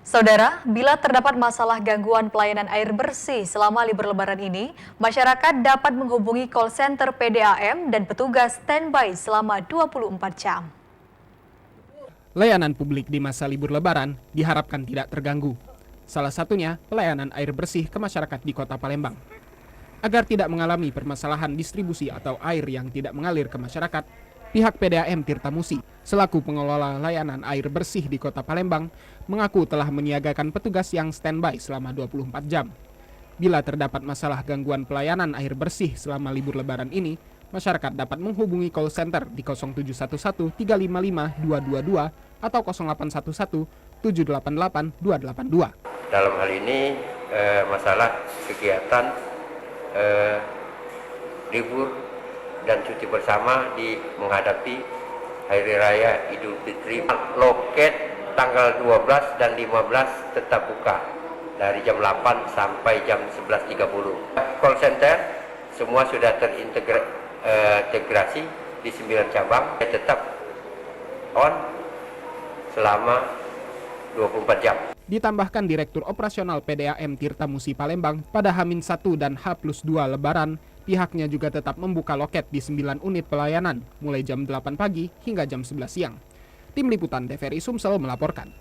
Saudara, bila terdapat masalah gangguan pelayanan air bersih selama libur Lebaran ini, masyarakat dapat menghubungi call center PDAM dan petugas standby selama 24 jam. Layanan publik di masa libur Lebaran diharapkan tidak terganggu. Salah satunya pelayanan air bersih ke masyarakat di Kota Palembang. Agar tidak mengalami permasalahan distribusi atau air yang tidak mengalir ke masyarakat, pihak PDAM Tirtamusi selaku pengelola layanan air bersih di Kota Palembang mengaku telah menyiagakan petugas yang standby selama 24 jam. Bila terdapat masalah gangguan pelayanan air bersih selama libur Lebaran ini, masyarakat dapat menghubungi call center di 0711 355 222 atau 0811 788 282. Dalam hal ini masalah kegiatan libur dan cuti bersama di menghadapi Hari Raya Idul Fitri. Loket tanggal 12 dan 15 tetap buka dari jam 8 sampai jam 11.30. Call center semua sudah terintegrasi di 9 cabang, tetap on selama 24 jam. Ditambahkan Direktur Operasional PDAM Tirtamusi Palembang, pada H-1 dan H+2 Lebaran, pihaknya juga tetap membuka loket di 9 unit pelayanan, mulai jam 8 pagi hingga jam 11 siang. Tim Liputan TVRI Sumsel melaporkan.